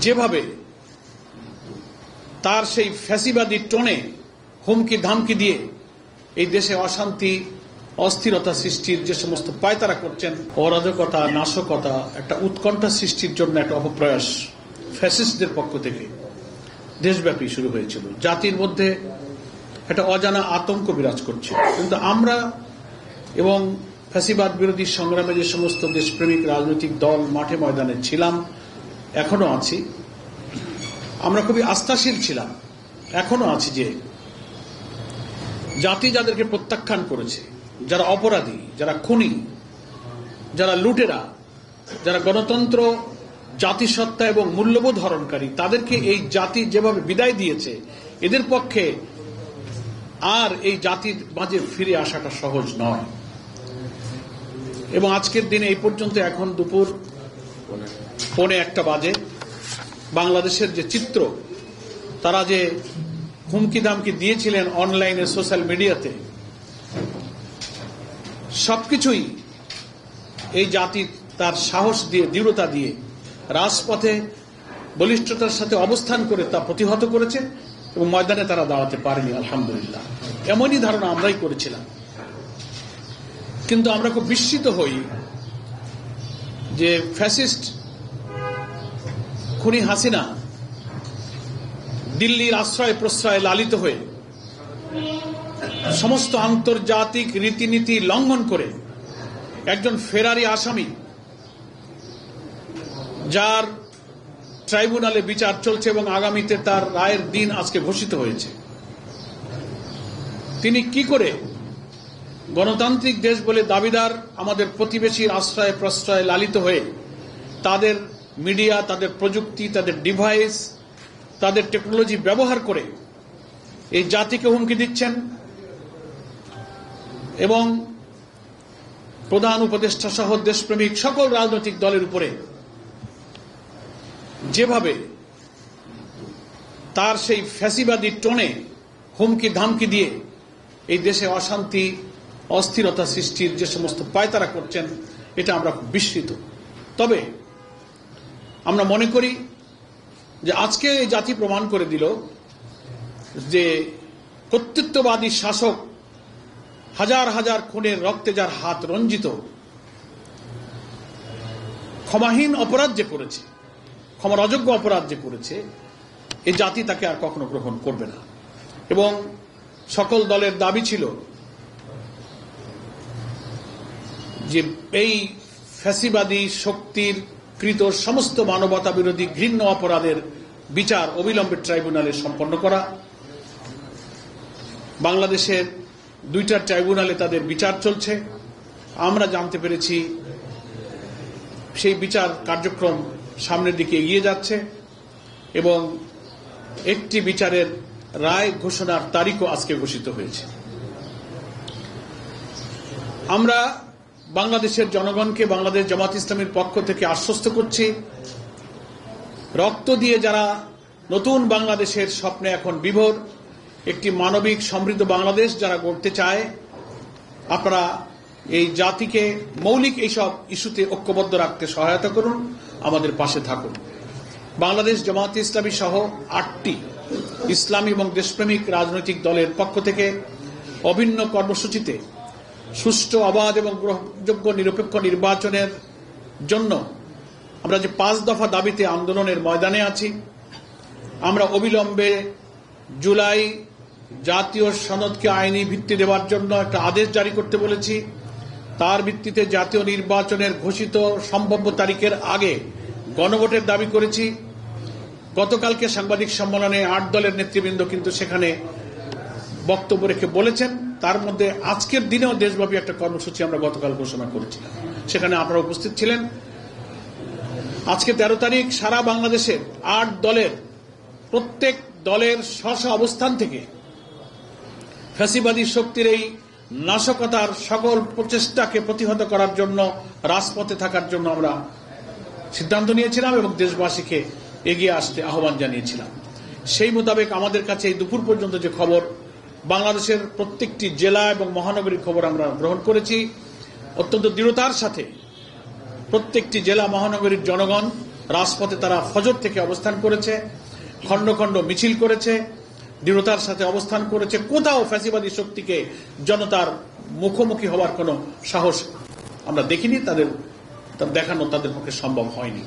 যেভাবে তার সেই ফ্যাসিবাদী টোনে হুমকি ধামকি দিয়ে এই দেশে অশান্তি অস্থিরতা সৃষ্টির যে সমস্ত পায়তারা করছেন, অরাজকতা নাশকতা একটা উৎকণ্ঠা সৃষ্টির জন্য একটা অপপ্রয়াস ফ্যাসিস্টদের পক্ষ থেকে দেশব্যাপী শুরু হয়েছিল। জাতির মধ্যে একটা অজানা আতঙ্ক বিরাজ করছে। কিন্তু আমরা এবং ফ্যাসিবাদ বিরোধী সংগ্রামে যে সমস্ত দেশপ্রেমিক রাজনৈতিক দল মাঠে ময়দানে ছিলাম, এখনো আছি, আমরা খুবই আস্থাশীল ছিলাম, এখনো আছি যে জাতি যাদেরকে প্রত্যাখ্যান করেছে, যারা অপরাধী, যারা খুনি, যারা লুটেরা, যারা গণতন্ত্র জাতিসত্তা এবং মূল্যবোধ হরণকারী, তাদেরকে এই জাতি যেভাবে বিদায় দিয়েছে, এদের পক্ষে আর এই জাতির মাঝে ফিরে আসাটা সহজ নয়। এবং আজকের দিনে এই পর্যন্ত এখন দুপুর 1:45 বাজে বাংলাদেশের যে চিত্র, তারা যে হুমকি দামকি দিয়েছিলেন অনলাইনে সোশ্যাল মিডিয়াতে, সবকিছুই এই জাতি তার সাহস দিয়ে দৃঢ়তা দিয়ে রাজপথে বলিষ্ঠতার সাথে অবস্থান করে তা প্রতিহত করেছে এবং ময়দানে তারা দাঁড়াতে পারেনি। আলহামদুলিল্লাহ, এমনই ধারণা আমরাই করেছিলাম। কিন্তু আমরা খুব বিস্মিত হই যে ফ্যাসিস্ট খুনি হাসিনা দিল্লির আশ্রয় প্রশ্রয়ে লালিত হয়ে সমস্ত আন্তর্জাতিক রীতিনীতি লঙ্ঘন করে একজন ফেরারি আসামি, যার ট্রাইব্যুনালে বিচার চলছে এবং আগামীতে তার রায়ের দিন আজকে ঘোষিত হয়েছে, তিনি কি করে গণতান্ত্রিক দেশ বলে দাবিদার আমাদের প্রতিবেশীর আশ্রয় প্রশ্রয়ে লালিত হয়ে তাদের মিডিয়া, তাদের প্রযুক্তি, তাদের ডিভাইস, তাদের টেকনোলজি ব্যবহার করে এই জাতিকে হুমকি দিচ্ছেন এবং প্রধান উপদেষ্টা সহ দেশপ্রেমিক সকল রাজনৈতিক দলের উপরে যেভাবে তার সেই ফ্যাসিবাদী টোনে হুমকি ধামকি দিয়ে এই দেশে অশান্তি অস্থিরতা সৃষ্টির যে সমস্ত পায়তারা করছেন, এটা আমরা খুব বিস্মিত। তবে আমরা মনে করি যে আজকে এই জাতি প্রমাণ করে দিল যে কর্তৃত্ববাদী শাসক হাজার হাজার খুনের রক্তে যার হাত রঞ্জিত, ক্ষমাহীন অপরাধ যে করেছে, ক্ষমার অযোগ্য অপরাধ যে করেছে, এই জাতি তাকে আর কখনো গ্রহণ করবে না। এবং সকল দলের দাবি ছিল যে এই ফ্যাসিবাদী শক্তির কৃত সমস্ত মানবতা বিরোধী ঘৃণ্য অপরাধের বিচার অবিলম্বে ট্রাইব্যুনালে সম্পন্ন করা। বাংলাদেশের 2টা ট্রাইব্যুনালে তাদের বিচার চলছে। আমরা জানতে পেরেছি সেই বিচার কার্যক্রম সামনের দিকে এগিয়ে যাচ্ছে এবং একটি বিচারের রায় ঘোষণার তারিখও আজকে ঘোষিত হয়েছে। আমরা বাংলাদেশের জনগণকে বাংলাদেশ জামাত ইসলামীর পক্ষ থেকে আশ্বস্ত করছি, রক্ত দিয়ে যারা নতুন বাংলাদেশের স্বপ্নে এখন বিভোর, একটি মানবিক সমৃদ্ধ বাংলাদেশ যারা গড়তে চায়, আপনারা এই জাতিকে মৌলিক এইসব ইস্যুতে ঐক্যবদ্ধ রাখতে সহায়তা করুন, আমাদের পাশে থাকুন। বাংলাদেশ জামাত ইসলামী সহ 8টি ইসলামী এবং দেশপ্রেমিক রাজনৈতিক দলের পক্ষ থেকে অভিন্ন কর্মসূচিতে সুষ্ঠু, অবাধ এবং গ্রহণযোগ্য নিরপেক্ষ নির্বাচনের জন্য আমরা যে 5 দফা দাবিতে আন্দোলনের ময়দানে আছি, আমরা অবিলম্বে জুলাই জাতীয় সনদকে আইনি ভিত্তি দেওয়ার জন্য একটা আদেশ জারি করতে বলেছি। তার ভিত্তিতে জাতীয় নির্বাচনের ঘোষিত সম্ভাব্য তারিখের আগে গণভোটের দাবি করেছি। গতকালকে সাংবাদিক সম্মেলনে 8 দলের নেতৃবৃন্দ কিন্তু সেখানে বক্তব্য রেখে বলেছেন, তার মধ্যে আজকের দিনেও দেশব্যাপী একটা কর্মসূচি আমরা গতকাল ঘোষণা করেছিলাম, সেখানে আপনারা উপস্থিত ছিলেন। আজকে 13 তারিখ সারা বাংলাদেশের 8 দলের প্রত্যেক দলের স্ব অবস্থান থেকে ফ্যাসিবাদী শক্তির এই নাশকতার সকল প্রচেষ্টাকে প্রতিহত করার জন্য রাজপথে থাকার জন্য আমরা সিদ্ধান্ত নিয়েছিলাম এবং দেশবাসীকে এগিয়ে আসতে আহ্বান জানিয়েছিলাম। সেই মোতাবেক আমাদের কাছে এই দুপুর পর্যন্ত যে খবর, বাংলাদেশের প্রত্যেকটি জেলা এবং মহানগরীর খবর আমরা গ্রহণ করেছি। অত্যন্ত দৃঢ়তার সাথে প্রত্যেকটি জেলা মহানগরীর জনগণ রাজপথে তারা ফজর থেকে অবস্থান করেছে, খণ্ড খণ্ড মিছিল করেছে, দৃঢ়তার সাথে অবস্থান করেছে। কোথাও ফ্যাসিবাদী শক্তিকে জনতার মুখোমুখি হওয়ার কোনো সাহস আমরা দেখিনি, তাদের দেখানো তাদের পক্ষে সম্ভব হয়নি।